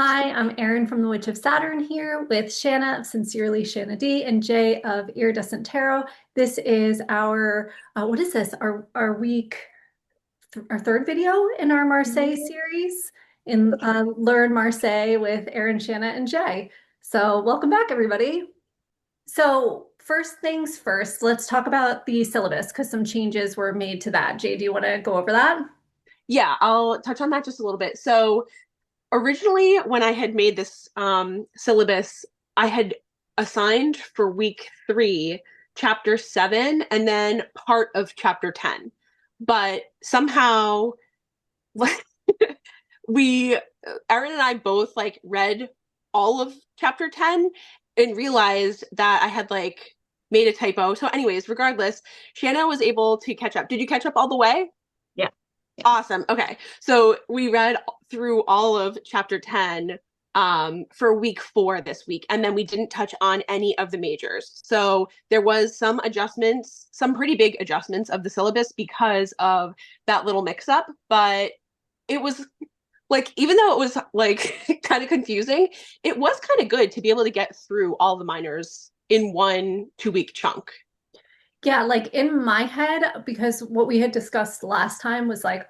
Hi, I'm Erin from the Witch of Saturn here with Shanna of Sincerely Shanna D and Jay of Iridescent Tarot. This is our, what is this? Our week, our third video in our Marseille series in Learn Marseille with Erin, Shanna, and Jay. So welcome back, everybody. So first things first, let's talk about the syllabus because some changes were made to that. Jay, do you want to go over that? Yeah, I'll touch on that just a little bit. So originally, when I had made this syllabus, I had assigned for week 3, chapter 7, and then part of chapter 10. But somehow, we, Erin and I both read all of chapter 10 and realized that I had made a typo. So, anyways, regardless, Shanna was able to catch up. Did you catch up all the way? Yeah. Yeah. Awesome. Okay. So we read through all of chapter 10 for week 4 this week, and then we didn't touch on any of the majors. So there was some adjustments, some pretty big adjustments of the syllabus because of that little mix up, but it was even though it was kind of confusing, it was kind of good to be able to get through all the minors in one 2-week chunk. Yeah, like in my head, because what we had discussed last time was like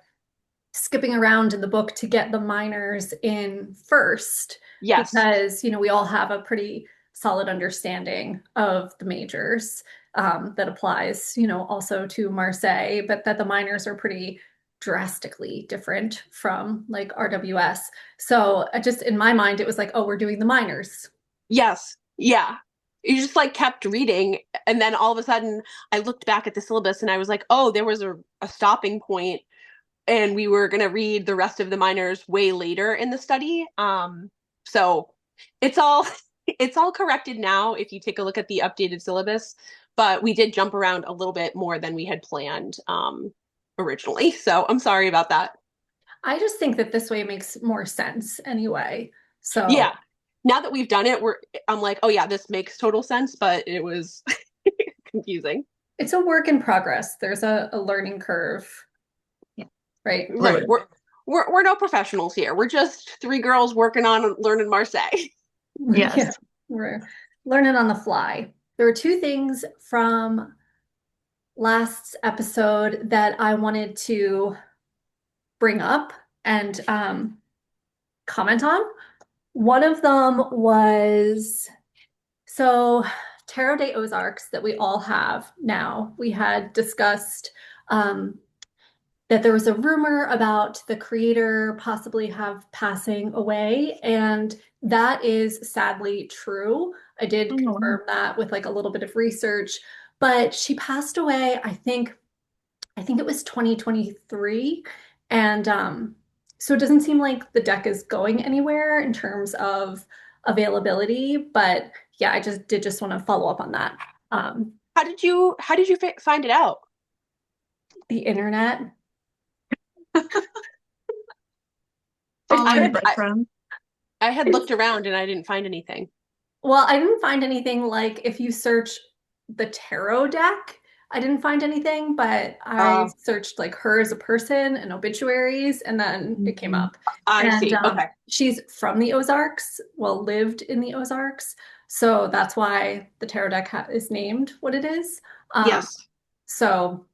skipping around in the book to get the minors in first, Yes. because, we all have a pretty solid understanding of the majors that applies, also to Marseille, but that the minors are pretty drastically different from like RWS. So just in my mind, it was like, oh, we're doing the minors. Yes. Yeah. You just kept reading, and then all of a sudden I looked back at the syllabus and I was like, oh, there was a stopping point, and we were going to read the rest of the minors way later in the study. So it's all it's all corrected now if you take a look at the updated syllabus, but we did jump around a little bit more than we had planned originally. So I'm sorry about that. I just think that this way makes more sense anyway. Yeah. So Now that we've done it, I'm like, oh yeah, this makes total sense, but it was confusing. it's a work in progress. There's a learning curve. Yeah. Right. Right. Fluid. We're no professionals here. We're just 3 girls working on learning Marseille. Yeah. We're learning on the fly. There were two things from last episode that I wanted to bring up and comment on. One of them was so Tarot de Aux Arcs that we all have now. We had discussed that there was a rumor about the creator possibly have passing away, and that is sadly true. I did confirm that with like a little bit of research, but she passed away, I think it was 2023. And so it doesn't seem like the deck is going anywhere in terms of availability, but yeah, I just want to follow up on that. How did you find it out? The internet. I Following had I, breadcrumbs. I had looked around and I didn't find anything. Well, I didn't find anything like if you search the tarot deck, I didn't find anything, but I Uh, searched like her as a person and obituaries, and then it came up. I And see. Okay. she's from the Ozarks, well, lived in the Ozarks. So that's why the tarot deck is named what it is. Um, Yes. so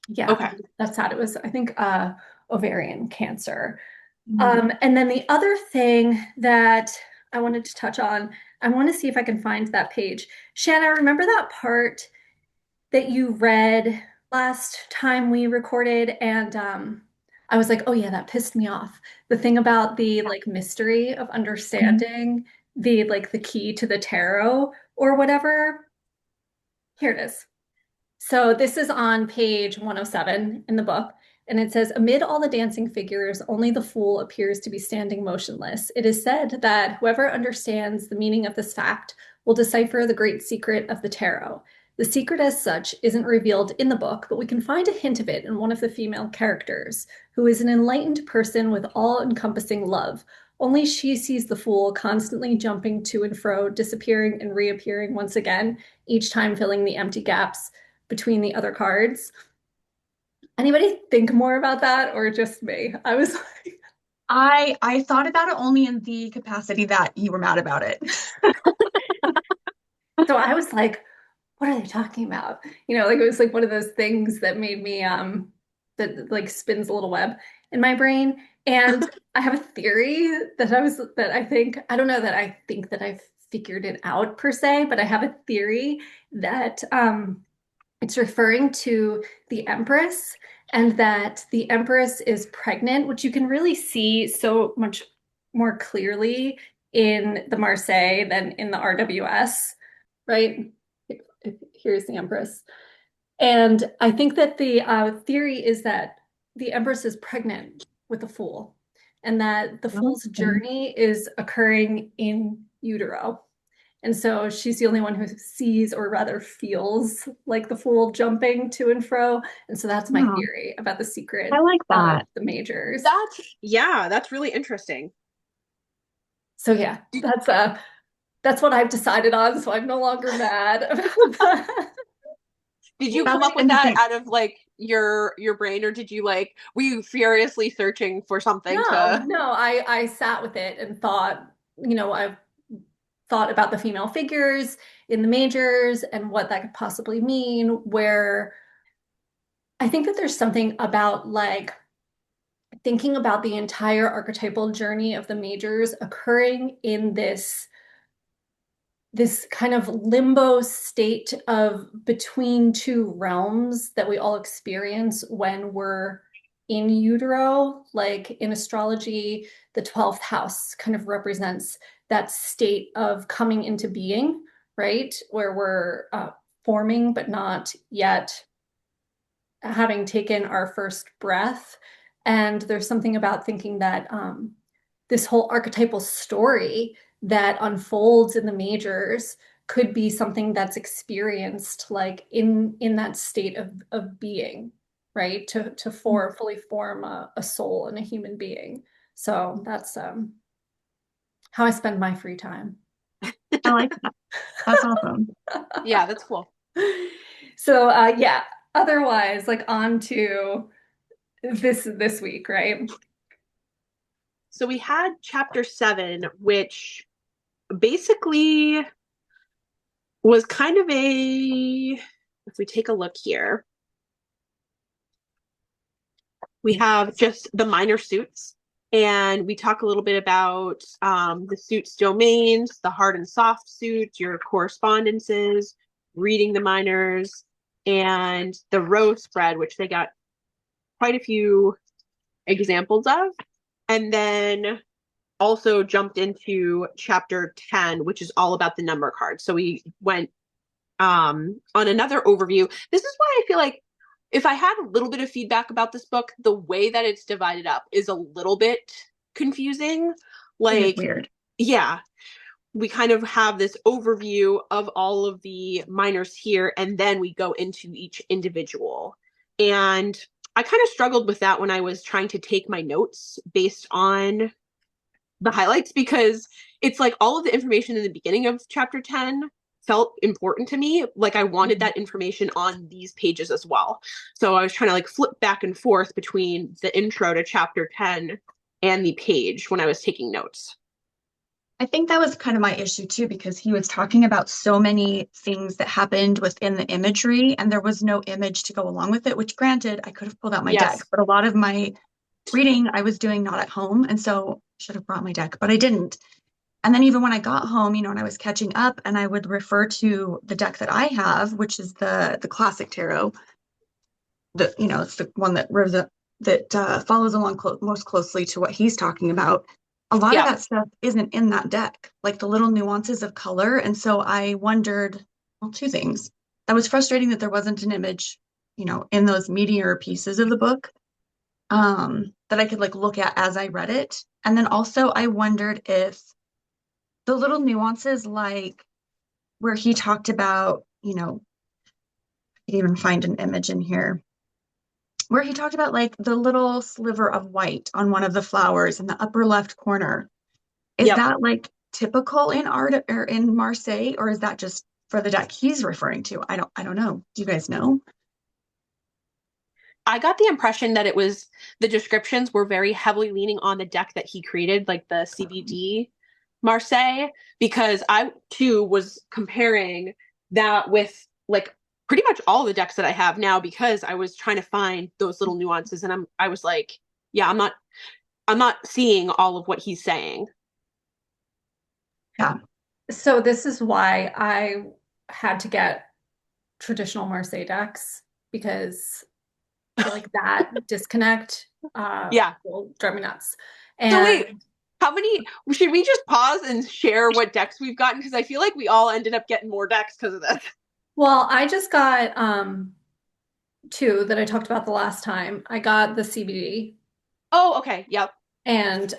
yeah, Okay. that's sad. It was, I think, ovarian cancer. Mhm. And then the other thing that I wanted to touch on, I want to see if I can find that page. Shanna, remember that part that you read last time we recorded? And I was like, oh yeah, that pissed me off. The thing about the like mystery of understanding the like the key to the tarot or whatever. Here it is. So this is on page 107 in the book, and it says, amid all the dancing figures, only the fool appears to be standing motionless. It is said that whoever understands the meaning of this fact will decipher the great secret of the tarot. The secret as such isn't revealed in the book, but we can find a hint of it in one of the female characters, who is an enlightened person with all-encompassing love. Only she sees the fool constantly jumping to and fro, disappearing and reappearing once again, each time filling the empty gaps between the other cards. Anybody think more about that or just me? I was like, I thought about it only in the capacity that you were mad about it. So I was like, what are they talking about? Like it was like one of those things that made me that like spins a little web in my brain. And I have a theory that I think, I don't know that I think that I've figured it out per se, but I have a theory that it's referring to the Empress, and that the Empress is pregnant, which you can really see so much more clearly in the Marseille than in the RWS, right? Here's the Empress. And I think that the theory is that the Empress is pregnant with the Fool, and that the Fool's Okay. journey is occurring in utero. And so she's the only one who sees, or rather feels, like the Fool jumping to and fro. And so that's my Oh, theory about the I secret like of that. the majors. That's really interesting. So yeah, that's what I've decided on. So I'm no longer mad about that. Did you come That's up with that interesting. out of like your brain, or did you like were you furiously searching for something No, to? no, I sat with it and thought, I've thought about the female figures in the majors and what that could possibly mean, where I think that there's something about like thinking about the entire archetypal journey of the majors occurring in this kind of limbo state of between two realms that we all experience when we're in utero. Like in astrology, the 12th house kind of represents that state of coming into being, right? Where we're forming, but not yet having taken our first breath. And there's something about thinking that this whole archetypal story that unfolds in the majors could be something that's experienced like in that state of being, right? To fully form a soul and a human being. So that's how I spend my free time. I like that. That's awesome. Yeah, that's cool. So yeah, otherwise, like on to this week, right? So we had chapter 7, which basically was kind of a, if we take a look here, we have just the minor suits, and we talk a little bit about the suits domains, the hard and soft suits, your correspondences, reading the minors, and the row spread, which they got quite a few examples of. And then also jumped into chapter 10, which is all about the number cards. So we went on another overview. This is why I feel like if I had a little bit of feedback about this book, the way that it's divided up is a little bit confusing. It is Like, weird. yeah, we kind of have this overview of all of the minors here, and then we go into each individual. And I kind of struggled with that when I was trying to take my notes based on the highlights, because it's like all of the information in the beginning of chapter 10 felt important to me. Like I wanted that information on these pages as well. So I was trying to like flip back and forth between the intro to chapter 10 and the page when I was taking notes. I think that was kind of my issue too, because he was talking about so many things that happened within the imagery, and there was no image to go along with it, which granted, I could have pulled out my deck, Yes. but a lot of my reading I was doing not at home, and so I should have brought my deck, but I didn't. And then even when I got home, and I was catching up, and I would refer to the deck that I have, which is the classic tarot. It's the one that follows along most closely to what he's talking about. A lot of Yeah. that stuff isn't in that deck, like the little nuances of color. And so I wondered, well, two things. That was frustrating that there wasn't an image, in those meatier pieces of the book, that I could like look at as I read it. And then also I wondered if the little nuances, like where he talked about, I could even find an image in here where he talked about like the little sliver of white on one of the flowers in the upper left corner. Is Yep. that like typical in art or in Marseille, or is that just for the deck he's referring to? I don't know. Do you guys know? I got the impression that the descriptions were very heavily leaning on the deck that he created, like the CBD Marseille, because I too was comparing that with like pretty much all the decks that I have now, because I was trying to find those little nuances, and I was like, yeah, I'm not seeing all of what he's saying. Yeah. So this is why I had to get traditional Marseille decks because I feel like that disconnect Yeah. will drive me nuts. So wait, And how many should we just pause and share what decks we've gotten? Because I feel like we all ended up getting more decks because of this. well, I just got two that I talked about the last time. I got the CBD Oh, okay. Yep. and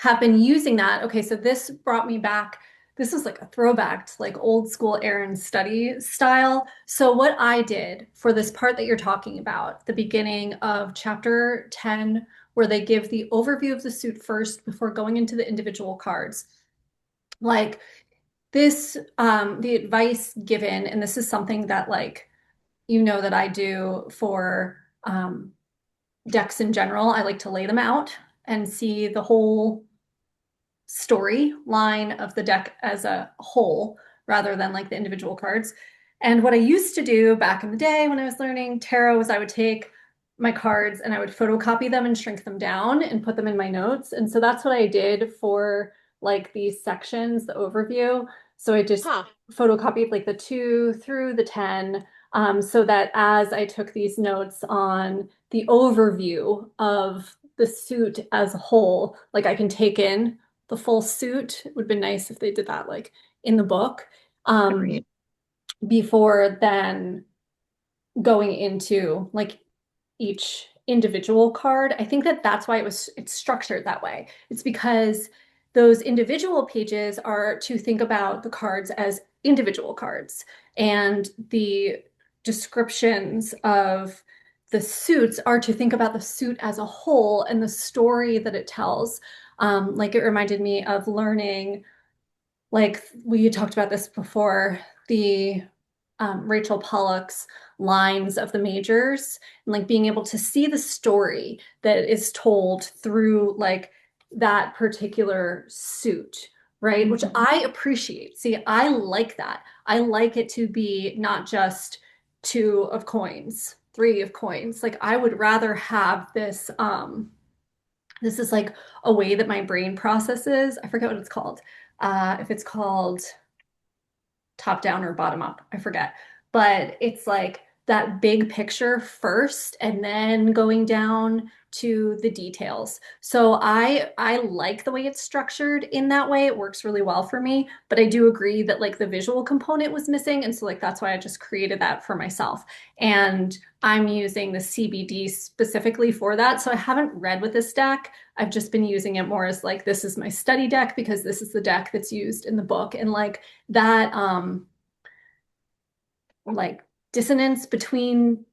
have been using that. Okay, so this brought me back. This is like a throwback to like old school Aaron study style. So what I did for this part that you're talking about, the beginning of chapter 10, where they give the overview of the suit first before going into the individual cards. Like this, the advice given, and this is something that like that I do for decks in general. I like to lay them out and see the whole story line of the deck as a whole rather than like the individual cards. And what I used to do back in the day when I was learning tarot was I would take my cards and I would photocopy them and shrink them down and put them in my notes. And so that's what I did for like these sections, the overview. So I just Huh. photocopied like the 2 through the 10, so that as I took these notes on the overview of the suit as a whole, like I can take in the full suit. It would have been nice if they did that like in the book, Agreed. before then going into like each individual card. I think that that's why it's structured that way. It's because those individual pages are to think about the cards as individual cards, and the descriptions of the suits are to think about the suit as a whole and the story that it tells. Like it reminded me of learning, like we talked about this before, the Rachel Pollack's lines of the majors, and like being able to see the story that is told through like that particular suit, right? Which I appreciate. See, I like that. I like it to be not just 2 of coins, 3 of coins. Like I would rather have this this is like a way that my brain processes. I forget what it's called. If it's called top down or bottom up, I forget. But it's like that big picture first and then going down to the details. So I like the way it's structured in that way. It works really well for me, but I do agree that like the visual component was missing, and so like that's why I just created that for myself. And I'm using the CBD specifically for that. So I haven't read with this deck. I've just been using it more as like this is my study deck because this is the deck that's used in the book, and like that like dissonance between,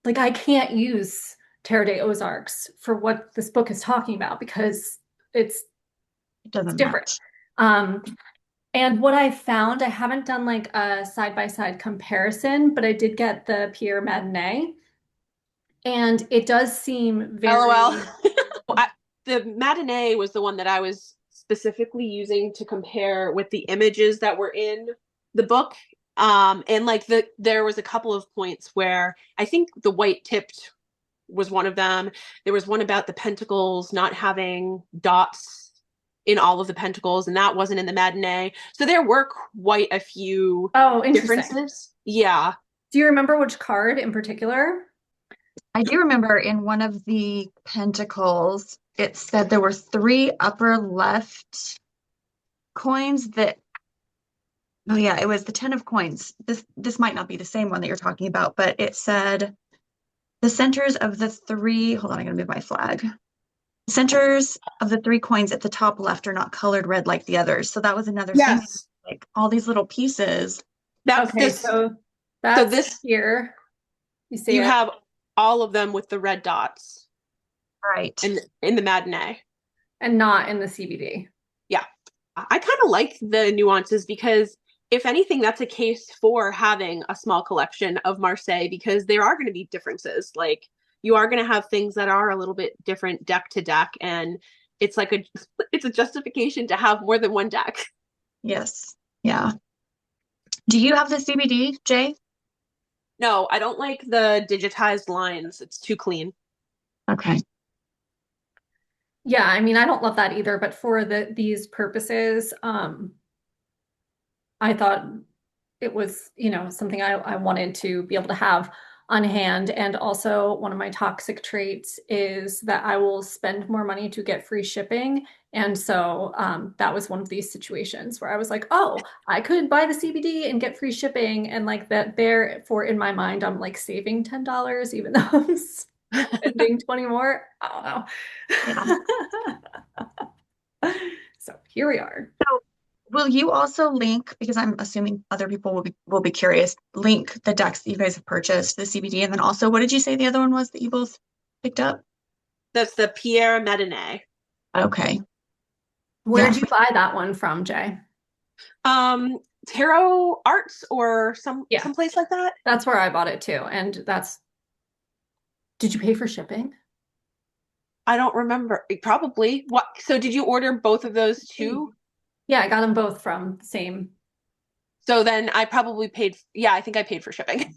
like I can't use Tarot de Aux Arcs for what this book is talking about because it's It it's doesn't different. match. Um, and what I found, I haven't done like a side-by-side comparison, but I did get the Pierre Madenié, and it does seem LOL. very The Madenié was the one that I was specifically using to compare with the images that were in the book. And like there was a couple of points where I think the white tipped was one of them. There was one about the pentacles not having dots in all of the pentacles, and that wasn't in the Madenié. So there were quite a few oh, interesting. differences. Yeah. Do you remember which card in particular? I do remember in one of the pentacles, it said there were 3 upper left coins that, oh yeah, it was the 10 of coins. This might not be the same one that you're talking about, but it said the centers of the 3, hold on, I'm gonna move my flag. Centers of the 3 coins at the top left are not colored red like the others. So that was another thing, Yes. like all these little pieces. That's Okay, this. so So that's this, here. You see you it? have all of them with the red dots Right. in the Madenié. And not in the CBD. Yeah. I kind of like the nuances because if anything, that's a case for having a small collection of Marseille, because there are going to be differences. Like, you are going to have things that are a little bit different deck to deck, and it's like it's a justification to have more than one deck. Yes. Yeah. Do you have the CBD, Jay? No, I don't like the digitized lines. It's too clean. Okay. Yeah, I mean, I don't love that either, but for these purposes, I thought it was, something I wanted to be able to have on hand. And also, one of my toxic traits is that I will spend more money to get free shipping. And so that was one of these situations where I was like, oh, I could buy the CBD and get free shipping. And like that, therefore, in my mind, I'm like saving $10, even though I'm spending 20 more. I Yeah. don't know. So here we are. So will you also link, because I'm assuming other people will be curious, link the decks that you guys have purchased, the CBD, and then also what did you say the other one was that you both picked up? That's the Pierre Madenié. Okay. Where did Yes. you buy that one from, Jay? Tarot Arts or Yeah, someplace like that. that's where I bought it too. Did you pay for shipping? I don't remember. Probably. What? So did you order both of those too? Yeah, I got them both from the same. So then I probably paid. Yeah, I think I paid for shipping.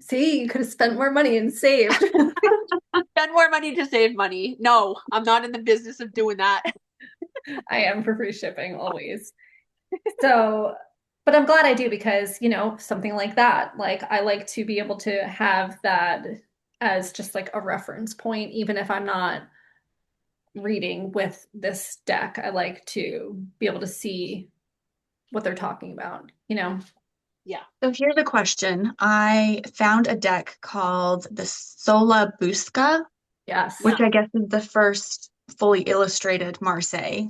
See, you could have spent more money and saved. Spend more money to save money. No, I'm not in the business of doing that. I am for free shipping always. So, but I'm glad I do because, something like that, like I like to be able to have that as just like a reference point, even if I'm not reading with this deck. I like to be able to see what they're talking about. Yeah. So here's a question. I found a deck called the Sola Busca, Yes. which I guess is the first fully illustrated Marseille.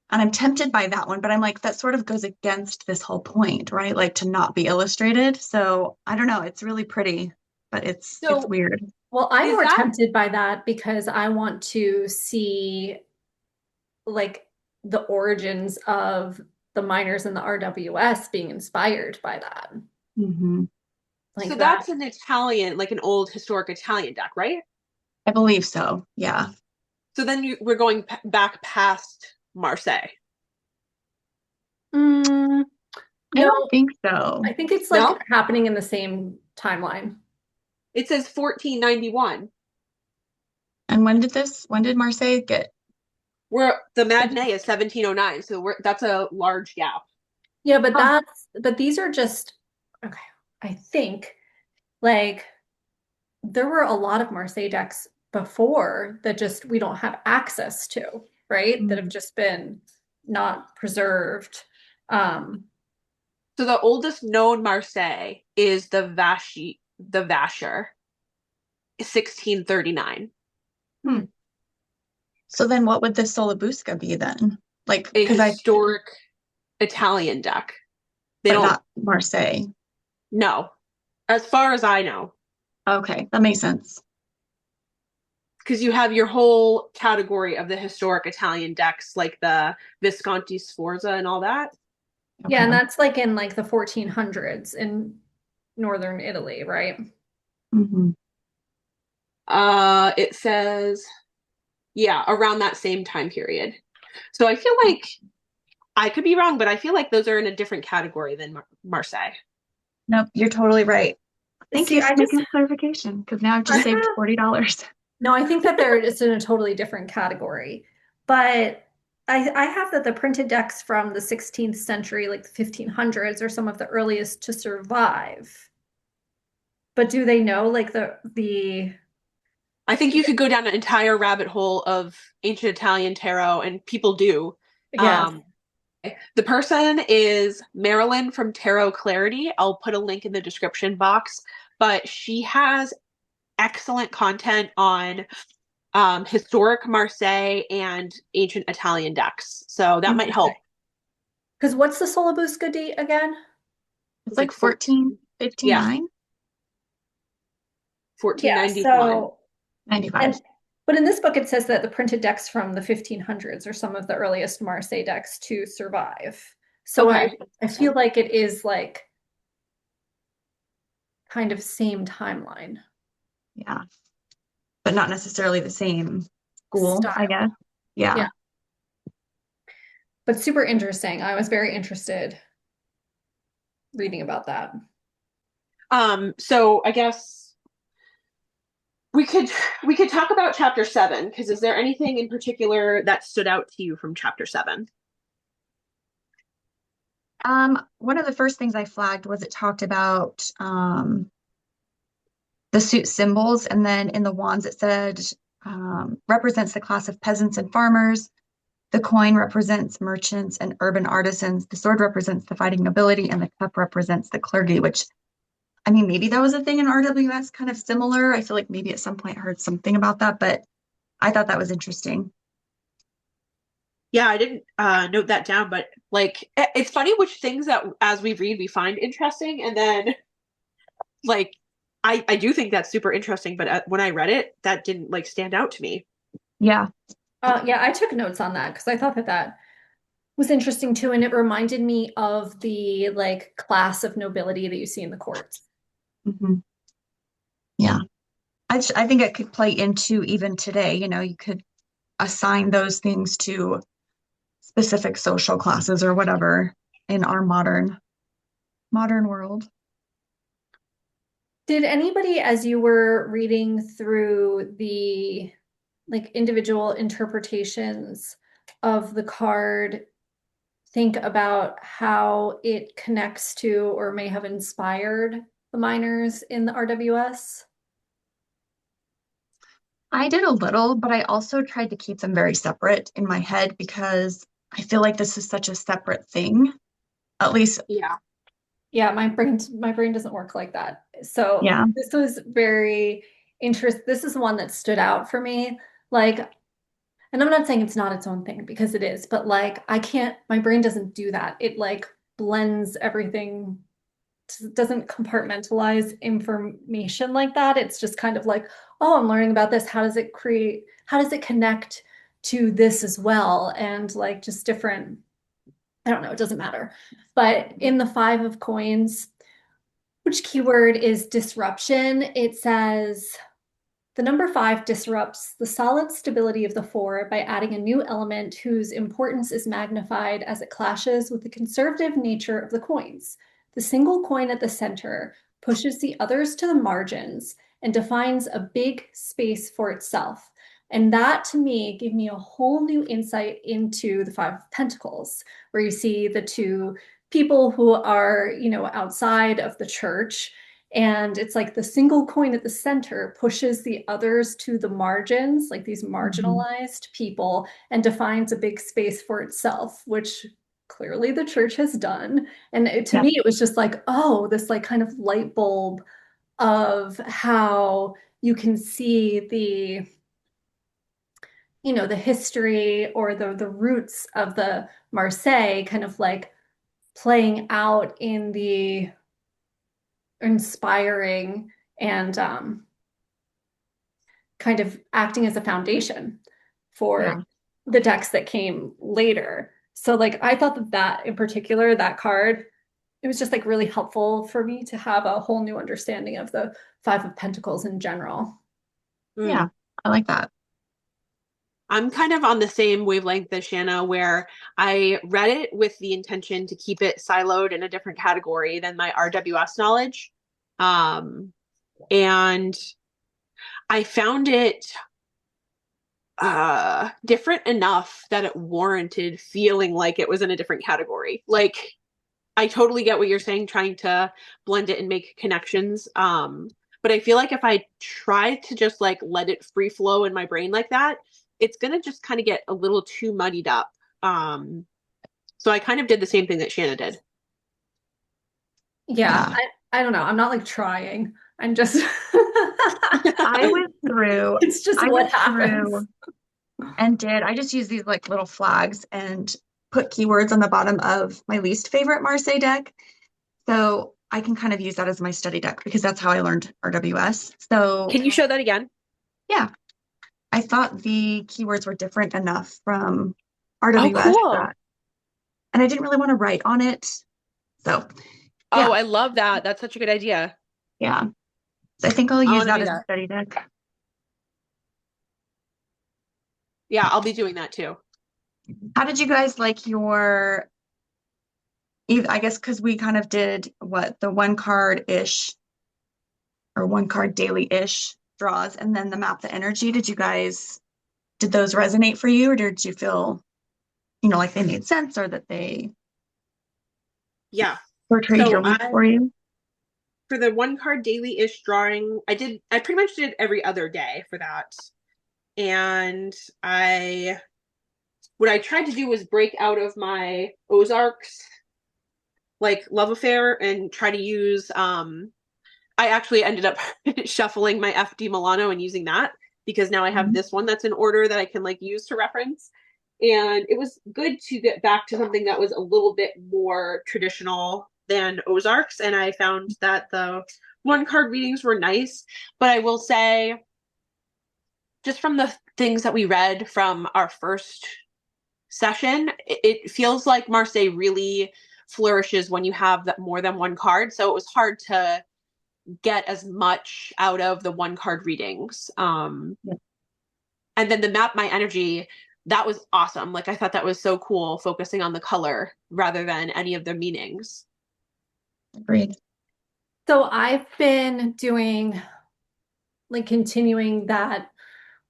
And I'm tempted by that one, but I'm like, that sort of goes against this whole point, right? Like to not be illustrated. So I don't know. It's really pretty, but it's So weird. Well, I'm is more that tempted by that because I want to see like the origins of the miners in the RWS being inspired by that. Hmm. so Like that. that's an Italian, like an old historic Italian deck, right? I believe so. Yeah. So then we're going back past Marseille. Mm, I no, don't think so. I think it's like No, happening in the same timeline. it says 1491. And when did Marseille get? Where the Madenié is 1709, so that's a large gap. Yeah, Huh. but these are just okay. I think like there were a lot of Marseille decks before that just we don't have access to, right? That have Mm. just been not preserved. Um, So the oldest known Marseille is the Vasher, 1639. Hmm. So then what would the Solabusca be then? Like, A because historic Italian deck. They but don't not Marseille. know, as far as I know, Okay, that makes sense. because you have your whole category of the historic Italian decks, like the Visconti Sforza and all that. yeah, and Okay. that's like in like the 1400s in northern Italy, right? Hmm. It says, yeah, around that same time period. So I feel like I could be wrong, but I feel like those are in a different category than Marseille. Nope, you're totally right. Thank See, you for making the clarification because now I've just saved $40. no, I think that they're just in a totally different category. But I have that the printed decks from the 16th century, like the 1500s, are some of the earliest to survive. But do they know like the I think you could go down an entire rabbit hole of ancient Italian tarot, and people do. yes. Um, the person is Marilyn from Tarot Clarity. I'll put a link in the description box, but she has excellent content on historic Marseille and ancient Italian decks. So that might Interesting. help. Because what's the Solabusca date again? It's It's like like 14, yeah, 1459, Yeah, 1491. so 95. and but in this book it says that the printed decks from the 1500s are some of the earliest Marseille decks to survive. So Okay. I feel like it is like kind of same timeline Yeah. But not necessarily the same school, I style. guess. Yeah. Yeah, but super interesting. I was very interested reading about that. So I guess we could we could talk about chapter 7 because is there anything in particular that stood out to you from chapter 7? One of the first things I flagged was it talked about the suit symbols, and then in the wands it said represents the class of peasants and farmers. The coin represents merchants and urban artisans. The sword represents the fighting nobility, and the cup represents the clergy, which, I mean, maybe that was a thing in RWS, kind of similar. I feel like maybe at some point I heard something about that, but I thought that was interesting. Yeah, I didn't note that down, but like it's funny which things that as we read we find interesting, and then like I do think that's super interesting, but when I read it, that didn't like stand out to me. Yeah. Yeah, I took notes on that because I thought that that was interesting too, and it reminded me of the like class of nobility that you see in the courts. Mhm. Yeah. I think it could play into even today, you could assign those things to specific social classes or whatever in our modern world. Did anybody, as you were reading through the like individual interpretations of the card, think about how it connects to or may have inspired the miners in the RWS? I did a little, but I also tried to keep them very separate in my head because I feel like this is such a separate thing. At least, Yeah. Yeah, my brain doesn't work like that. So yeah, this was very interest. This is one that stood out for me. Like, and I'm not saying it's not its own thing because it is, but like I can't, my brain doesn't do that. It like blends everything, doesn't compartmentalize information like that. It's just kind of like, oh, I'm learning about this. How does it connect to this as well? And like just different, I don't know, it doesn't matter. But in the Five of Coins, which keyword is disruption, it says the number 5 disrupts the solid stability of the 4 by adding a new element whose importance is magnified as it clashes with the conservative nature of the coins. The single coin at the center pushes the others to the margins and defines a big space for itself. And that to me gave me a whole new insight into the 5 of Pentacles, where you see the two people who are, outside of the church, and it's like the single coin at the center pushes the others to the margins, like these mhm, marginalized people, and defines a big space for itself, which clearly the church has done. And to yeah, me, it was just like, oh, this like kind of light bulb of how you can see the history or the roots of the Marseille kind of like playing out in the inspiring and kind of acting as a foundation for yeah, the decks that came later. So like I thought that that in particular, that card, it was just like really helpful for me to have a whole new understanding of the Five of Pentacles in general. yeah. Mm. I like that. I'm kind of on the same wavelength as Shanna, where I read it with the intention to keep it siloed in a different category than my RWS knowledge. Um, and I found it different enough that it warranted feeling like it was in a different category. Like I totally get what you're saying, trying to blend it and make connections. But I feel like if I try to just like let it free flow in my brain like that, it's gonna just kind of get a little too muddied up. So I kind of did the same thing that Shanna did. Yeah, Yeah. I don't know. I'm not like trying. I'm just I went through, it's just I what went happens. through I just used these like little flags and put keywords on the bottom of my least favorite Marseille deck. So I can kind of use that as my study deck because that's how I learned RWS. So Can you show that again? yeah, I thought the keywords were different enough from Oh, RWS cool. that and I didn't really want to write on it. So Oh, yeah, I love that. That's such a good idea. yeah. So I think I'll I use want to that do as a that. study deck. Yeah, I'll be doing that too. How did you guys like your, I guess because we kind of did what the one card-ish or one card daily-ish draws and then the map the energy. Did those resonate for you or did you feel, like they made sense or that they Yeah. portrayed So your week for you? for the one card daily-ish drawing, I pretty much did every other day for that. And what I tried to do was break out of my Ozarks like love affair and try to use I actually ended up shuffling my FD Milano and using that because now I have Mhm. this one that's in order that I can like use to reference. And it was good to get back to something that was a little bit more traditional than Ozarks. And I found that the one card readings were nice. But I will say, just from the things that we read from our first session, it feels like Marseille really flourishes when you have more than one card. So it was hard to get as much out of the one card readings. Yeah, And then the map my energy, that was awesome. Like I thought that was so cool, focusing on the color rather than any of the meanings. agreed. So I've been doing like continuing that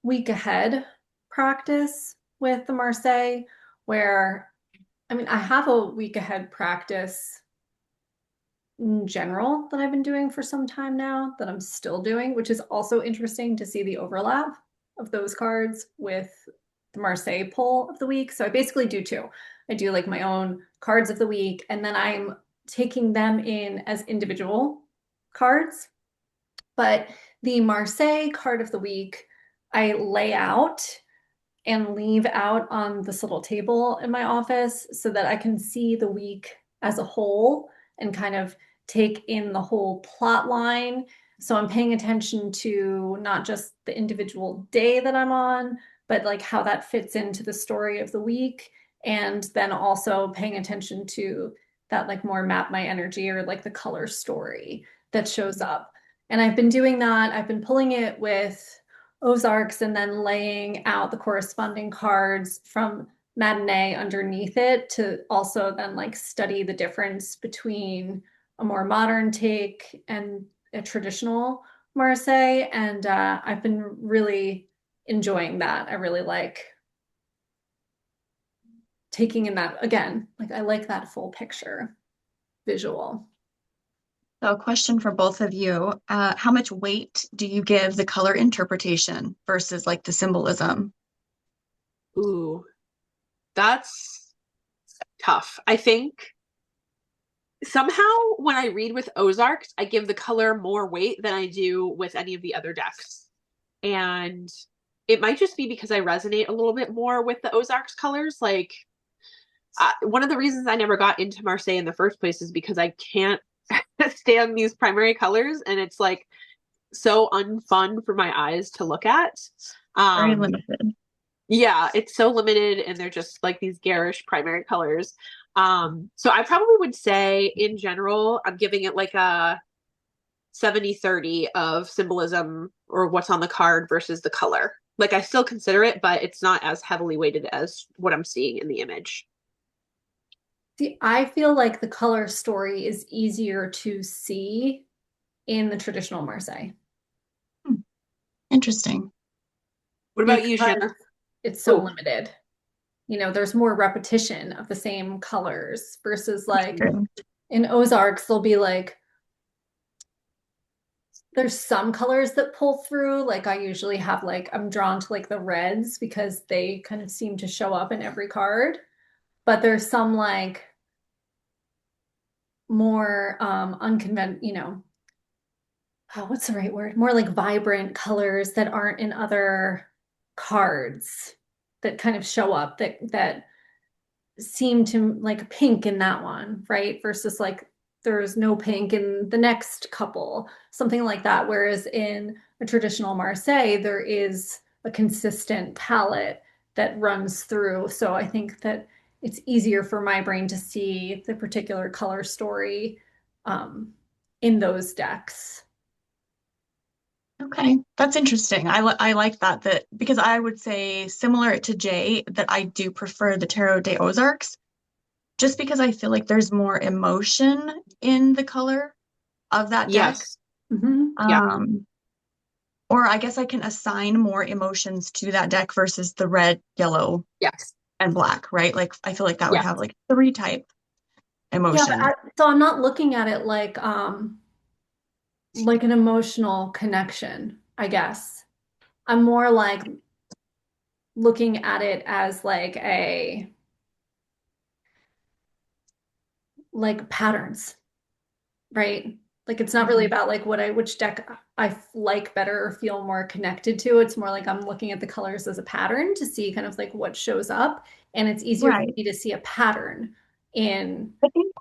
week ahead practice with the Marseille, where I mean, I have a week ahead practice in general that I've been doing for some time now that I'm still doing, which is also interesting to see the overlap of those cards with the Marseille pull of the week. So I basically do two. I do like my own cards of the week, and then I'm taking them in as individual cards. But the Marseille card of the week, I lay out and leave out on this little table in my office so that I can see the week as a whole and kind of take in the whole plot line. So I'm paying attention to not just the individual day that I'm on, but like how that fits into the story of the week. And then also paying attention to that, like more map my energy or like the color story that shows up. And I've been doing that. I've been pulling it with Ozarks and then laying out the corresponding cards from Madenié underneath it to also then like study the difference between a more modern take and a traditional Marseille. And I've been really enjoying that. I really like taking in that again. Like I like that full picture visual. So, a question for both of you. How much weight do you give the color interpretation versus like the symbolism? Ooh, that's tough. I think somehow when I read with Ozarks, I give the color more weight than I do with any of the other decks. And it might just be because I resonate a little bit more with the Ozarks colors. Like, one of the reasons I never got into Marseille in the first place is because I can't stand these primary colors, and it's like so unfun for my eyes to look at. Very Um, limited. yeah, it's so limited, and they're just like these garish primary colors. So I probably would say in general, I'm giving it like a 70-30 of symbolism or what's on the card versus the color. Like I still consider it, but it's not as heavily weighted as what I'm seeing in the image. See, I feel like the color story is easier to see in the traditional Marseille Hmm, interesting. What about you, because Shanna? it's so Oh, limited. There's more repetition of the same colors versus That's like true. in Ozarks, there'll be like there's some colors that pull through. Like I usually have like I'm drawn to like the reds because they kind of seem to show up in every card. But there's some like more what's the right word? More like vibrant colors that aren't in other cards that kind of show up that seem to like pink in that one, right? Versus like there's no pink in the next couple, something like that. Whereas in a traditional Marseille, there is a consistent palette that runs through. So I think that it's easier for my brain to see the particular color story um, in those decks. Okay, that's interesting. I like that because I would say similar to Jay that I do prefer the Tarot de Ozarks just because I feel like there's more emotion in the color of that deck. Yes. Mhm. Yeah. Or I guess I can assign more emotions to that deck versus the red, yellow, Yes. and black, right? Like I feel like that would Yeah. have like three type Yeah, but emotion. so I'm not looking at it like an emotional connection, I guess. I'm more like looking at it as like patterns, right? Like it's not really Mhm. about like which deck I like better or feel more connected to. It's more like I'm looking at the colors as a pattern to see kind of like what shows up, and it's easier for Right. me to see a pattern in.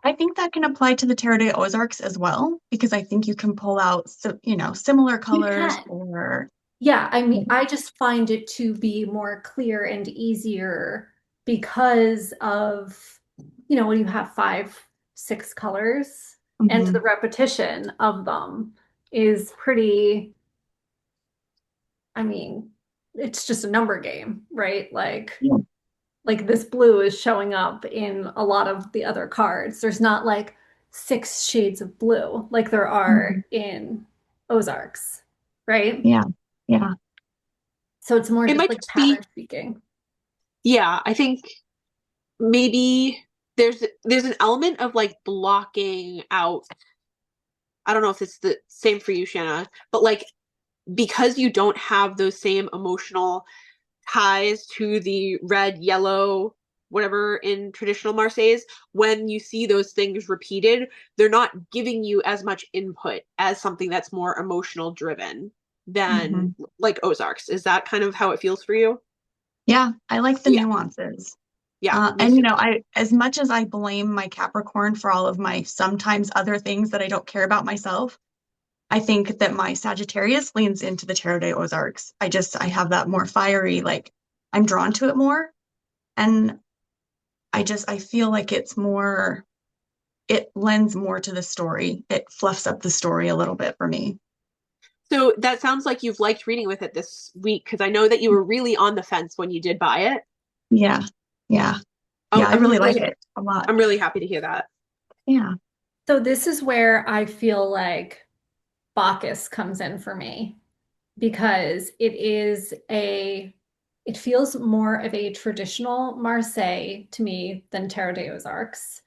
I think that can apply to the Tarot de Ozarks as well, because I think you can pull out similar You colors can. or Yeah, I mean, Mhm. I just find it to be more clear and easier because of, when you have five, six colors, and the Mhm. repetition of them is pretty, I mean, it's just a number game, right? Yeah. Like this blue is showing up in a lot of the other cards. There's not like six shades of blue like there are Mhm. in Ozarks, right? Yeah. Yeah. So it's more It just might like just pattern be, speaking. yeah, I think maybe there's an element of like blocking out. I don't know if it's the same for you, Shanna, but like because you don't have those same emotional ties to the red, yellow, whatever in traditional Marseilles, when you see those things repeated, they're not giving you as much input as something that's more emotional driven than Mhm. like Ozarks. Is that kind of how it feels for you? Yeah, I like the Yeah, nuances. yeah, me And too. I as much as I blame my Capricorn for all of my sometimes other things that I don't care about myself, I think that my Sagittarius leans into the Tarot de Ozarks. I have that more fiery, like I'm drawn to it more. And I feel like it lends more to the story. It fluffs up the story a little bit for me. So that sounds like you've liked reading with it this week because I know that you were really on the fence when you did buy it. Yeah. Yeah. I'm, Yeah, I I'm really like really it a lot. I'm really happy to hear that. Yeah. So this is where I feel like Bacchus comes in for me because it feels more of a traditional Marseille to me than Terre des Ozarks,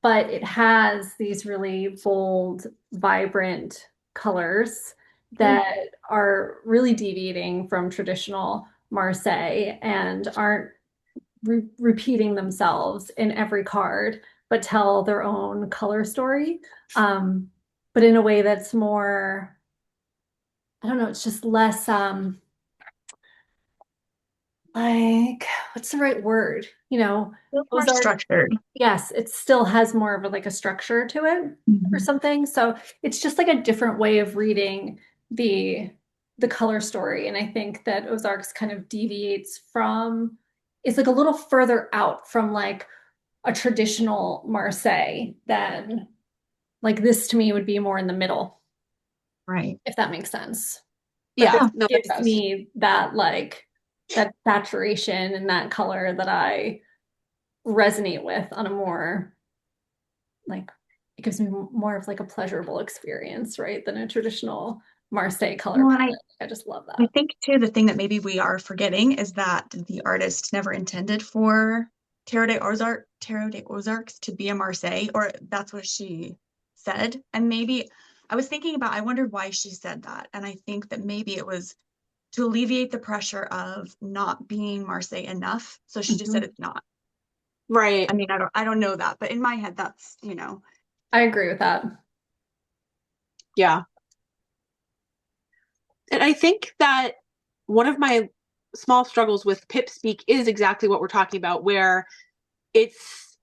but it has these really bold, vibrant colors True. that are really deviating from traditional Marseille and aren't repeating themselves in every card, but tell their own color story. Um, but in a way that's more, I don't know, it's just less like what's the right word? Feels more Ozark, structured. yes, it still has more of like a structure to it or Mhm. something. So it's just like a different way of reading the the color story. And I think that Ozarks kind of deviates from, it's like a little further out from like a traditional Marseille than like this to me would be more in the middle, Right. if that makes sense. But Yeah, this Yeah. no, that gives does. me that like that saturation and that color that I resonate with on a more like it gives me more of like a pleasurable experience, right, than a traditional Marseille color Well, and palette. I just love I that. think too, the thing that maybe we are forgetting is that the artist never intended for Tarot de Ozarks to be a Marseille, or that's what she said. And maybe I was thinking about, I wondered why she said that. And I think that maybe it was to alleviate the pressure of not being Marseille enough. So she just said Mhm. it's not. Right. I mean, I don't know that, but in my head, that's. I agree with that. Yeah. And I think that one of my small struggles with Pip Speak is exactly what we're talking about, where it's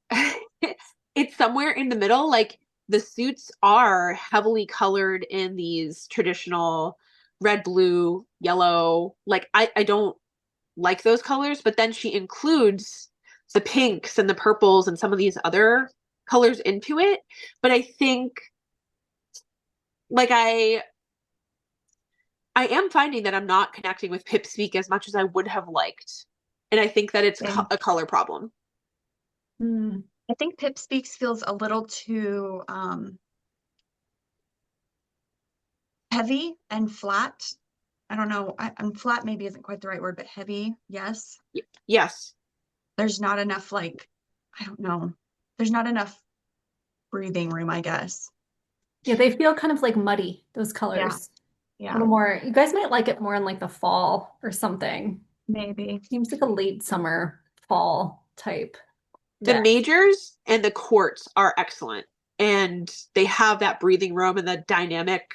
it's somewhere in the middle. Like the suits are heavily colored in these traditional red, blue, yellow. Like I don't like those colors, but then she includes the pinks and the purples and some of these other colors into it. But I think like I am finding that I'm not connecting with Pip Speak as much as I would have liked. And I think that it's Same. a color problem. Hmm. I think Pip Speaks feels a little too heavy and flat. I don't know. And flat maybe isn't quite the right word, but heavy, yes. Yes. There's not enough, like, I don't know. There's not enough breathing room, I guess. Yeah, they feel kind of like muddy, those Yeah, colors. A yeah, little more, you guys might like it more in like the fall or something. maybe. Seems like a late summer, fall type The deck. majors and the courts are excellent. And they have that breathing room and the dynamic,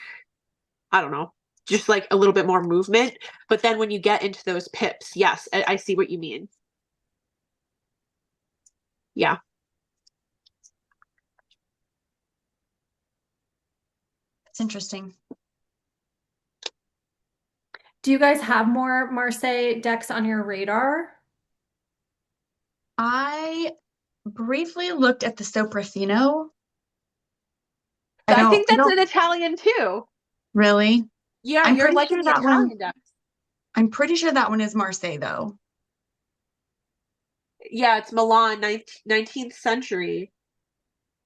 I don't know, just like a little bit more movement. But then when you get into those pips, yes, I see what you mean. Yeah. It's interesting. Do you guys have more Marseille decks on your radar? I briefly looked at the Soprafino. I think I that's don't an Italian too. really. Yeah, I'm you're pretty liking sure the that one, Italian deck. I'm pretty sure that one is Marseille though. Yeah, it's Milan, 19th century.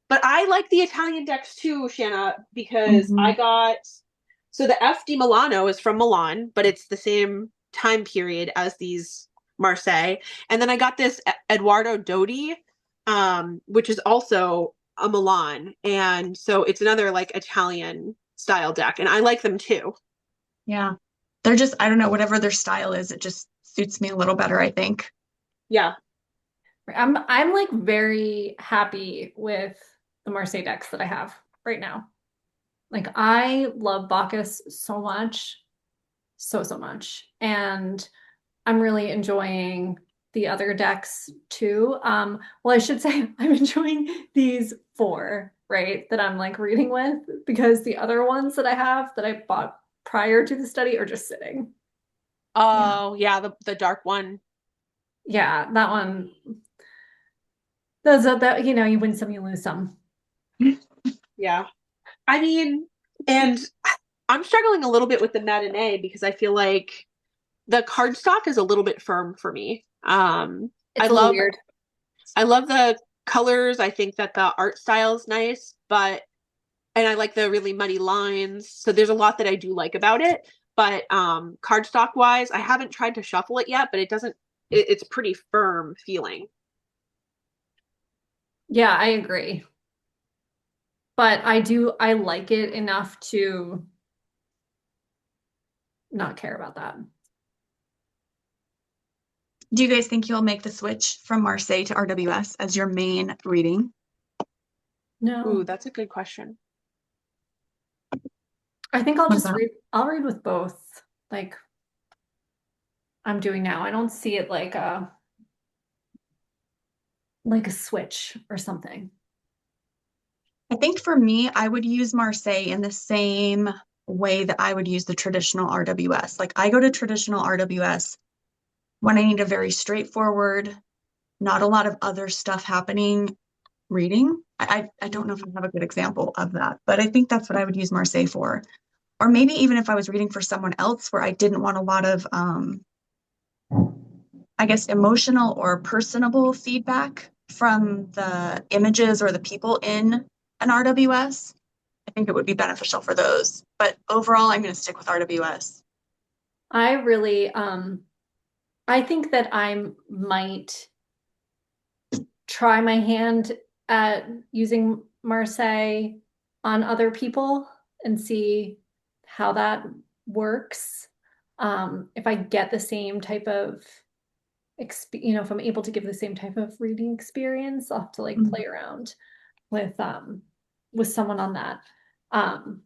But I like the Italian decks too, Shanna, because I Hmm. got so the FD Milano is from Milan, but it's the same time period as these Marseille. And then I got this Eduardo Dodi, which is also a Milan. And so it's another like Italian style deck. And I like them too. Yeah. They're just, I don't know, whatever their style is, it just suits me a little better, I think. Yeah. I'm like very happy with the Marseille decks that I have right now. Like I love Bacus so much, so much. And I'm really enjoying the other decks too. Well, I should say I'm enjoying these four, right, that I'm like reading with because the other ones that I have that I bought prior to the study are just sitting. Yeah. Oh, yeah, the dark one. Yeah, that one, those are that, you win some, you lose some. Yeah. I mean, and I'm struggling a little bit with the Madenié because I feel like the cardstock is a little bit firm for me. I It's a little love weird. I love the colors. I think that the art style is nice, but and I like the really muddy lines. So there's a lot that I do like about it. But cardstock wise, I haven't tried to shuffle it yet, but it doesn't it's pretty firm feeling. Yeah, I agree. But I like it enough to not care about that. Do you guys think you'll make the switch from Marseille to RWS as your main reading? Ooh, No, that's a good question. I think I'll What just about? I'll read with both, like I'm doing now. I don't see it like a switch or something. I think for me, I would use Marseille in the same way that I would use the traditional RWS. Like I go to traditional RWS when I need a very straightforward, not a lot of other stuff happening reading. I don't know if I have a good example of that, but I think that's what I would use Marseille for. Or maybe even if I was reading for someone else where I didn't want a lot of I guess, emotional or personable feedback from the images or the people in an RWS. I think it would be beneficial for those. But overall, I'm going to stick with RWS. I really I think that I might try my hand at using Marseille on other people and see how that works. If I get the same type of if I'm able to give the same type of reading experience, I'll have to like play Mhm. around with someone on that. Um,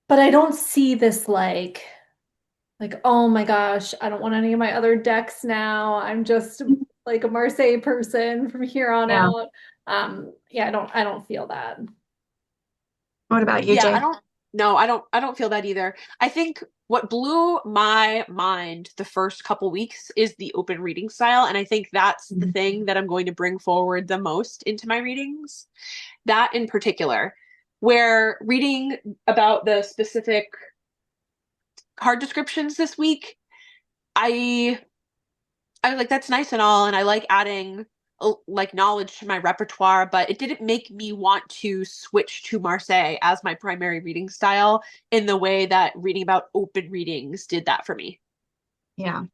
but I don't see this like, oh my gosh, I don't want any of my other decks now. I'm just like a Marseille person from here on Yeah. out. Yeah, I don't feel that. What about you, Yeah, Jay? No, I don't feel that either. I think what blew my mind the first couple weeks is the open reading style, and I think that's the Mhm. thing that I'm going to bring forward the most into my readings. That in particular, where reading about the specific card descriptions this week, I I was like, that's nice and all, and I like adding like knowledge to my repertoire, but it didn't make me want to switch to Marseille as my primary reading style in the way that reading about open readings did that for me. Yeah,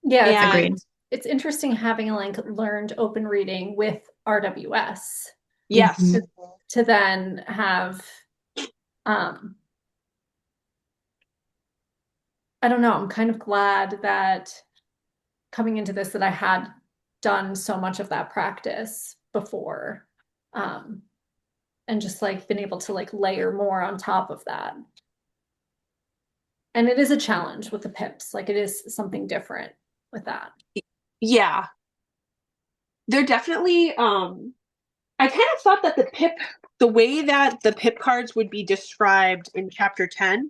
Yeah, And agreed. it's interesting having like learned open reading with RWS Hmm. yes, to then have um I don't know, I'm kind of glad that coming into this that I had done so much of that practice before. Um and just like been able to like layer more on top of that. And it is a challenge with the pips. Like it is something different with that. yeah, they're definitely I kind of thought that the way that the pip cards would be described in chapter 10,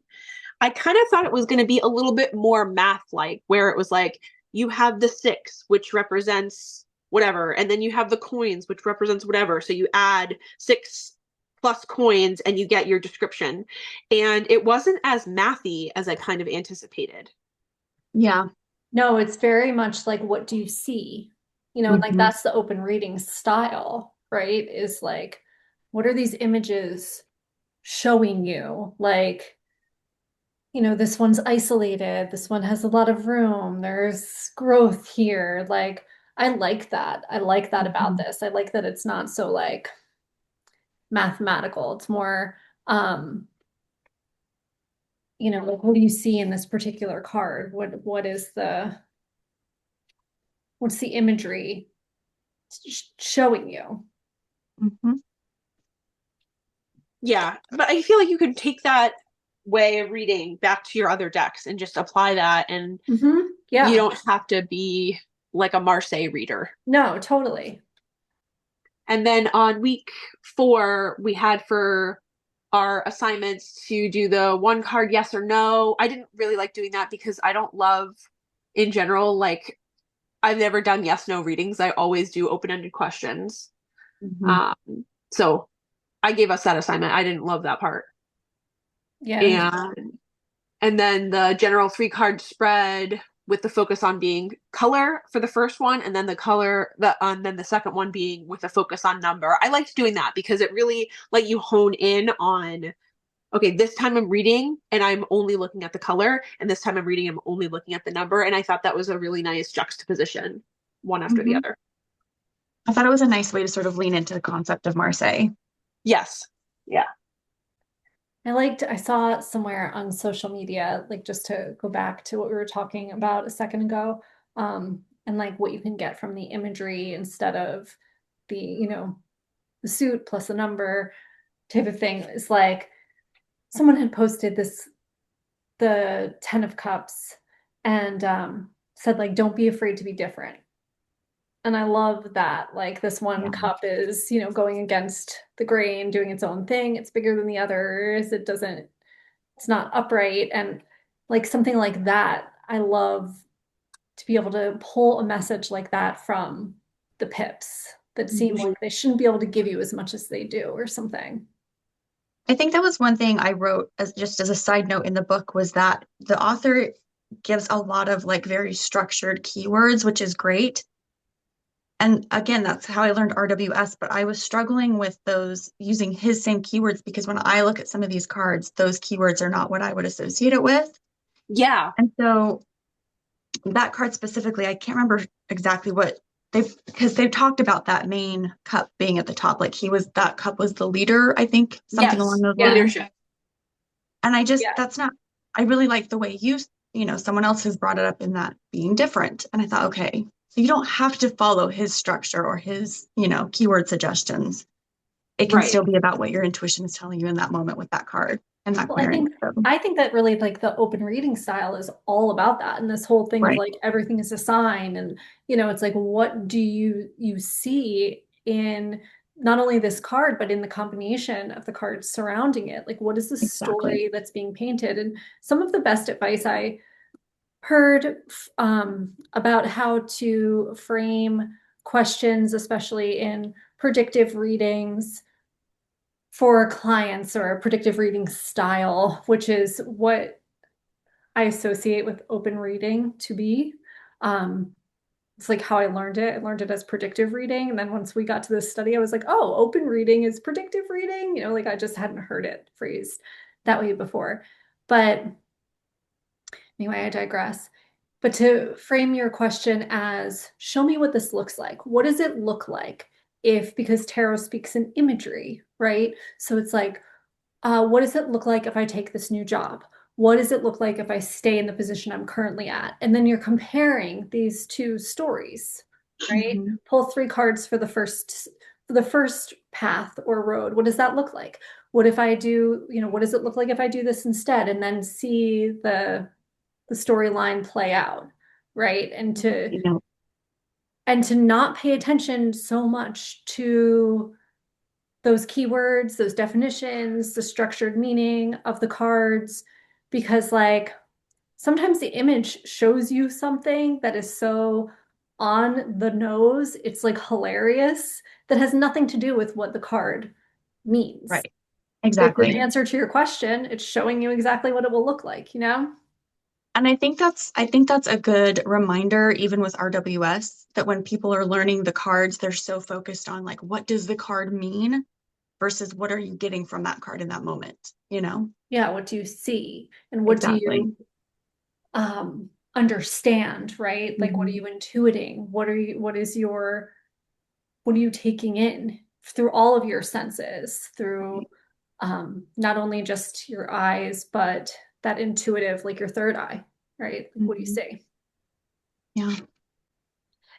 I kind of thought it was going to be a little bit more math-like, where it was like you have the six, which represents whatever, and then you have the coins, which represents whatever. So you add six plus coins and you get your description. And it wasn't as mathy as I kind of anticipated. Yeah. No, it's very much like what do you see? You know, and like Hmm. that's the open reading style, right? Is like, what are these images showing you? Like, you know, this one's isolated, this one has a lot of room, there's growth here. Like, I like that. I like that about Hmm. this. I like that it's not so like mathematical. It's more, um, you know, like what do you see in this particular card? What is what's the imagery showing you? Hmm. Yeah, but I feel like you could take that way of reading back to your other decks and just apply that, and you Yeah. don't have to be like a Marseille reader. No, totally. And then on week 4, we had for our assignments to do the one card yes or no. I didn't really like doing that because I don't love, in general, like I've never done yes no readings. I always do open-ended questions. Hmm. Um, so I gave us that assignment. I didn't love that part. Yeah, me too. And then the general 3 card spread with the focus on being color for the first one, and then then the second one being with a focus on number. I liked doing that because it really let you hone in on, okay, this time I'm reading and I'm only looking at the color, and this time I'm reading, I'm only looking at the number. And I thought that was a really nice juxtaposition, one after the Hmm. other. I thought it was a nice way to sort of lean into the concept of Marseille. Yes. Yeah. I saw somewhere on social media, like just to go back to what we were talking about a second ago, and like what you can get from the imagery instead of the, you know, the suit plus the number type of thing. Is like someone had posted the Ten of Cups and said like, don't be afraid to be different. And I love that. Like this one Yeah. cup is, you know, going against the grain, doing its own thing. It's bigger than the others. It's not upright. And like something like that, I love to be able to pull a message like that from the pips that seem Mhm. like they shouldn't be able to give you as much as they do or something. I think that was one thing I wrote as just as a side note in the book was that the author gives a lot of like very structured keywords, which is great. And again, that's how I learned RWS, but I was struggling with those using his same keywords because when I look at some of these cards, those keywords are not what I would associate it with. Yeah. And so that card specifically, I can't remember exactly what because they've talked about that main cup being at the top. Like that cup was the leader, I think, something along Yes. those Yeah. lines. Leadership. And Yeah. that's not, I really like the way someone else has brought it up in that being different. And I thought, okay, so you don't have to follow his structure or his, keyword suggestions. It can Right. still be about what your intuition is telling you in that moment with that card and that Well, I clearing. think So, I think that really like the open reading style is all about that. And this whole thing of right. like everything is a sign and you know, it's like what do you see in not only this card, but in the combination of the cards surrounding it. Like, what is the Exactly. story that's being painted? And some of the best advice I heard about how to frame questions, especially in predictive readings for clients, or a predictive reading style, which is what I associate with open reading to be. Um, it's like how I learned it. I learned it as predictive reading. And then once we got to this study, I was like, oh, open reading is predictive reading. You know, like I just hadn't heard it phrased that way before. But anyway, I digress. But to frame your question as, show me what this looks like. What does it look like if, because tarot speaks in imagery, right? So it's like, what does it look like if I take this new job? What does it look like if I stay in the position I'm currently at? And then you're comparing these two stories, right? Mhm. Pull three cards for the first path or road. What does that look like? What if I do, you know, what does it look like if I do this instead? And then see the storyline play out, right? You know, And to not pay attention so much to those keywords, those definitions, the structured meaning of the cards, because like sometimes the image shows you something that is so on the nose, it's like hilarious, that has nothing to do with what the card means. right. It's an Exactly. answer to your question. It's showing you exactly what it will look like, you know? And I think that's a good reminder, even with RWS, that when people are learning the cards, they're so focused on like, what does the card mean versus what are you getting from that card in that moment, you know? Yeah, what do you see? And what do Exactly. you understand, right? Like what are Hmm. you intuiting? What are you taking in through all of your senses, through Right. not only just your eyes, but that intuitive, like your third eye, right? Like what do you Hmm. see? Yeah.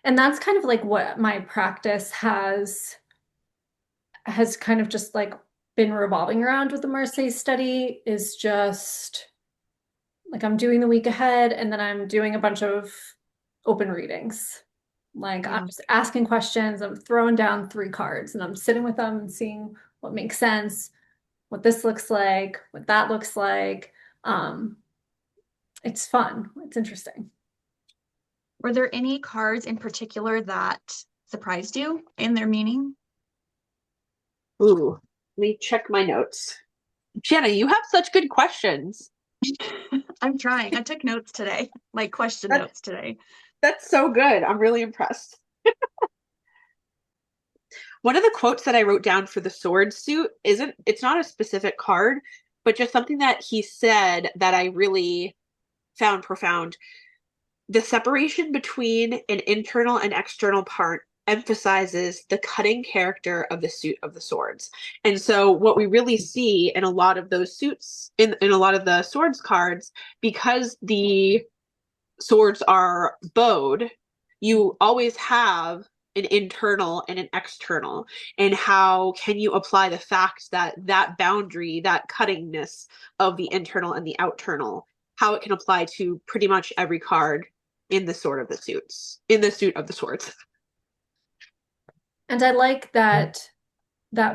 And that's kind of like what my practice has kind of just like been revolving around with the Marseille study, is just like I'm doing the week ahead and then I'm doing a bunch of open readings. Like I'm Yeah. just asking questions, I'm throwing down three cards and I'm sitting with them and seeing what makes sense, what this looks like, what that looks like. Um, it's fun. It's interesting. Were there any cards in particular that surprised you in their meaning? Ooh, let me check my notes. Shanna, you have such good questions. I'm trying. I took notes today, like question That, notes today. that's so good. I'm really impressed. One of the quotes that I wrote down for the sword suit it's not a specific card, but just something that he said that I really found profound. The separation between an internal and external part emphasizes the cutting character of the suit of the swords. And so what we really see in a lot of those suits, in a lot of the swords cards, because the swords are bowed, you always have an internal and an external. And how can you apply the fact that that boundary, that cuttingness of the internal and the outternal, how it can apply to pretty much every card in the sword of the suits, in the suit of the swords. And I like that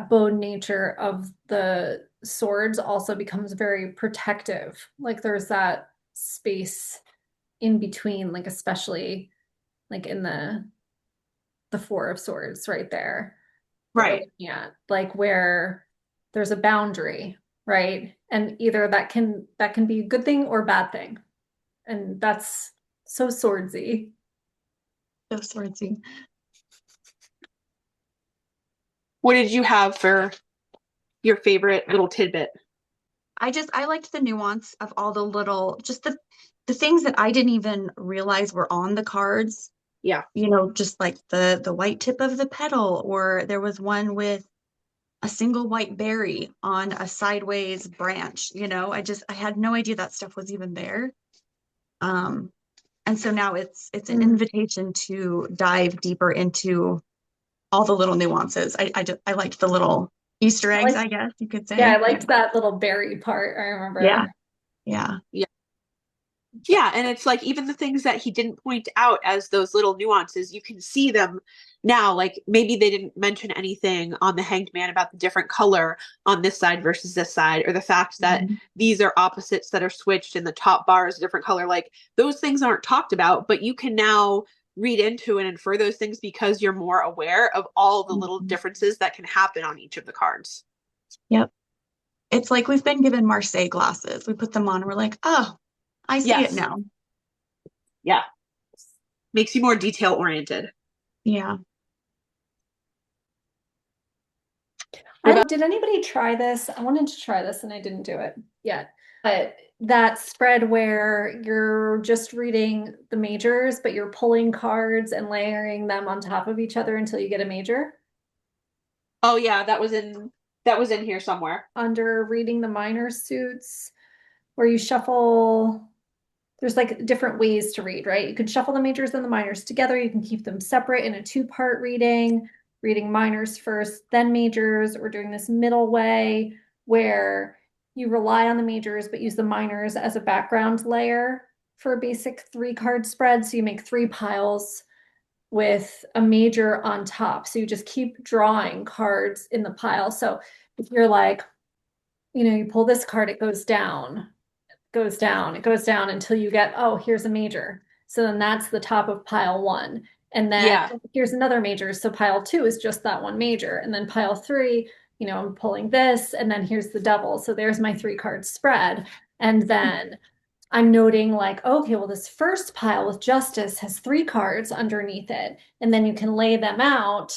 bone nature of the swords also becomes very protective. Like there's that space in between, like especially like in the four of swords right there that we're Right. looking at, like where there's a boundary, right? And either that can be a good thing or a bad thing. And that's so swordsy. So swordsy. What did you have for your favorite little tidbit? I liked the nuance of all the little, just the things that I didn't even realize were on the cards. Yeah. You know, just like the white tip of the petal, or there was one with a single white berry on a sideways branch. You know, I had no idea that stuff was even there. Um, and so now it's an Mm. invitation to dive deeper into all the little nuances. I liked the little Easter I eggs, like, I guess you could yeah, I say. Yeah. liked that little berry part. I Yeah. remember. Yeah. Yeah. Yeah, and it's like even the things that he didn't point out as those little nuances, you can see them now. Like maybe they didn't mention anything on the Hanged Man about the different color on this side versus this side, or the fact that Mhm. these are opposites that are switched and the top bar is a different color. Like those things aren't talked about, but you can now read into and infer those things because you're more aware of all the little Mhm. differences that can happen on each of the cards. Yep. It's like we've been given Marseille glasses. We put them on and we're like, oh, I see it Yes. now. Yeah. Makes you more detail oriented. Yeah. What about Did anybody try this? I wanted to try this and I didn't do it yet. But that spread where you're just reading the majors, but you're pulling cards and layering them on top of each other until you get a major. Oh yeah, that was in here somewhere. Under reading the minor suits, where you shuffle, there's like different ways to read, right? You could shuffle the majors and the minors together. You can keep them separate in a two-part reading, reading minors first, then majors, or doing this middle way where you rely on the majors but use the minors as a background layer for a basic three-card spread. So you make three piles with a major on top. So you just keep drawing cards in the pile. So if you're like, you pull this card, it goes down, goes down, it goes down until you get, oh, here's a major. So then that's the top of pile one. And then Yeah. here's another major. So pile two is just that one major. And then pile three, I'm pulling this, and then here's the double. So there's my three-card spread. And then I'm noting like, okay, well, this first pile with justice has three cards underneath it. And then you can lay them out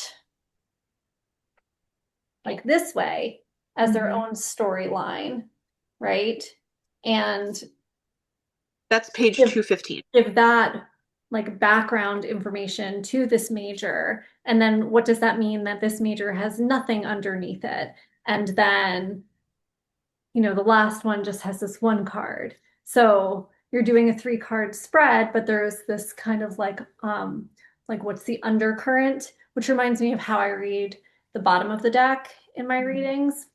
like this way as their Mhm. own storyline, right? And That's page give 215. give that like background information to this major. And then what does that mean that this major has nothing underneath it? And then, the last one just has this one card. So you're doing a three-card spread, but there's this kind of like what's the undercurrent, which reminds me of how I read the bottom of the deck in my Mhm. readings.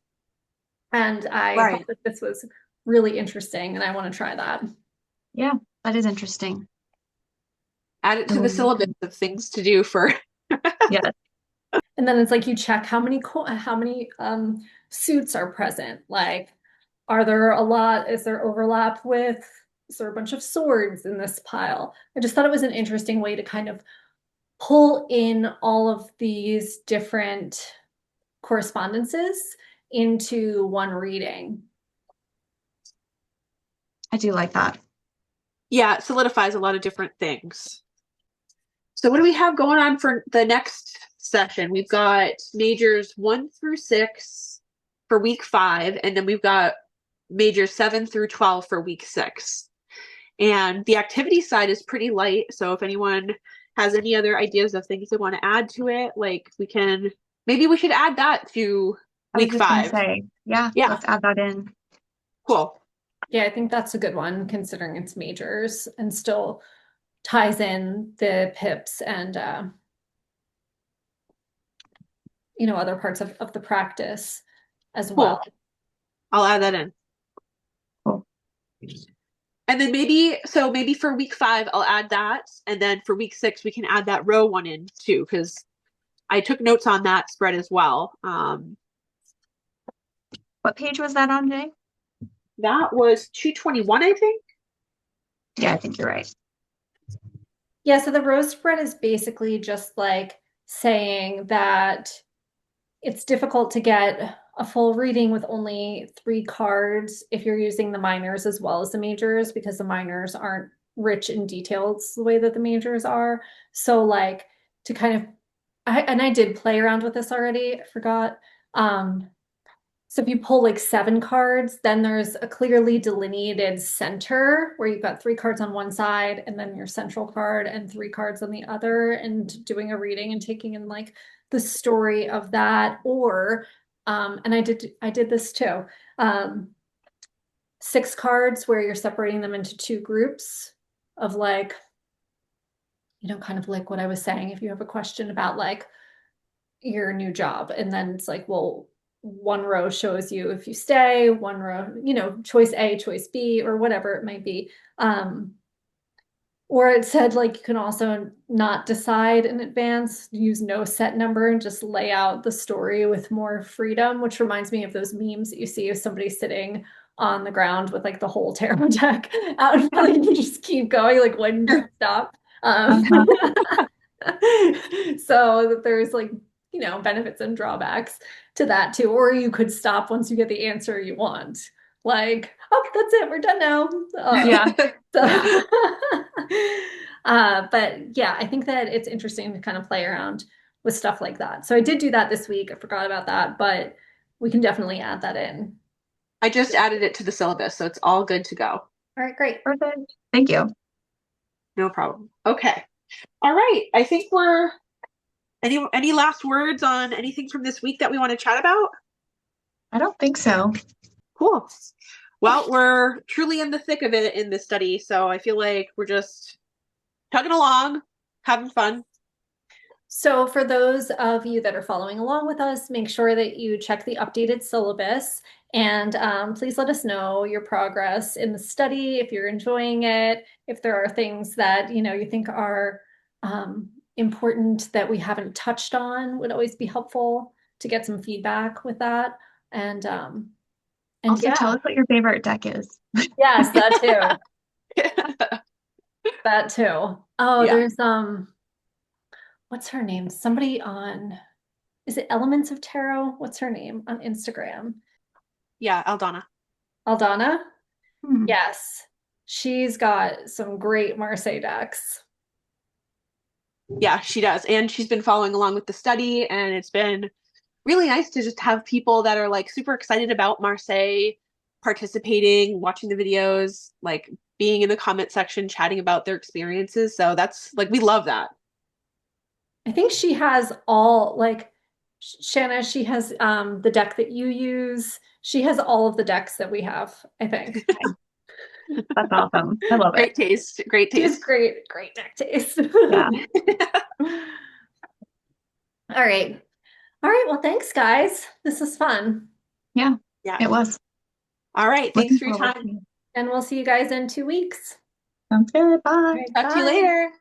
And I thought Right. that this was really interesting and I want to try that. Yeah, that is interesting. Add it to the Um, syllabus of things to do for. yeah. And then it's like you check how many suits are present. Like, are there a lot? Is there overlap with? Is there a bunch of swords in this pile? I just thought it was an interesting way to kind of pull in all of these different correspondences into one reading. I do like that. Yeah, it solidifies a lot of different things. So what do we have going on for the next session? We've got majors 1 through 6 for week 5, and then we've got majors 7 through 12 for week 6. And the activity side is pretty light. So if anyone has any other ideas of things they want to add to it, like maybe we should add that to I was week just gonna 5. say, yeah, Yeah, let's add that in. cool. Yeah, I think that's a good one considering it's majors and still ties in the pips and other parts of the practice as well. Cool. I'll add that in. Cool. And then maybe for week 5, I'll add that. And then for week 6, we can add that row one in too, because I took notes on that spread as well. What page was that on, Jay? That was 221, I think. Yeah, I think you're right. Yeah, so the rose spread is basically just like saying that it's difficult to get a full reading with only three cards if you're using the minors as well as the majors, because the minors aren't rich in details the way that the majors are. So like to kind of I did play around with this already, I forgot. So if you pull like seven cards, then there's a clearly delineated center where you've got three cards on one side and then your central card and three cards on the other, and doing a reading and taking in like the story of that. Or and I did this too. Um, six cards where you're separating them into two groups of like, kind of like what I was saying. If you have a question about like your new job, and then it's like, well, one row shows you if you stay, one row, you know, choice A, choice B, or whatever it might be. Or it said like you can also not decide in advance, use no set number, and just lay out the story with more freedom, which reminds me of those memes that you see of somebody sitting on the ground with like the whole tarot deck out in front of you, just keep going, like when do you stop? Uh-huh. So that there's like, you know, benefits and drawbacks to that too. Or you could stop once you get the answer you want. Like, oh, that's it, we're done now. Yeah. So, Yeah. but yeah, I think that it's interesting to kind of play around with stuff like that. So I did do that this week. I forgot about that, but we can definitely add that in. I just added it to the syllabus, so it's all good to go. All right, great. Perfect. Thank you. No problem. Okay. All right. I think we're any last words on anything from this week that we want to chat about? I don't think so. Cool. Well, we're truly in the thick of it in this study, so I feel like we're just chugging along, having fun. So for those of you that are following along with us, make sure that you check the updated syllabus and please let us know your progress in the study, if you're enjoying it, if there are things that you think are important that we haven't touched on, would always be helpful to get some feedback with that. And Also, yeah, tell us what your favorite deck is. yes, that too. That too. Oh, Yeah. there's what's her name? Somebody on, is it Elements of Tarot? What's her name on Instagram? Yeah, Aldana. Aldana? Hmm. Yes. She's got some great Marseille decks. Yeah, she does. And she's been following along with the study, and it's been really nice to just have people that are like super excited about Marseille participating, watching the videos, like being in the comment section, chatting about their experiences. So that's like, we love that. I think she has all like Shanna, she has the deck that you use. She has all of the decks that we have, I think. That's awesome. I love it. Great taste. Great She has taste. great deck taste. Yeah. All right. All right. Well, thanks, guys. This was fun. Yeah, Yeah. it was. All right. Thanks Looking for your forward to time. it. And we'll see you guys in 2 weeks. Sounds good. All Bye. right. Talk to you Bye. later.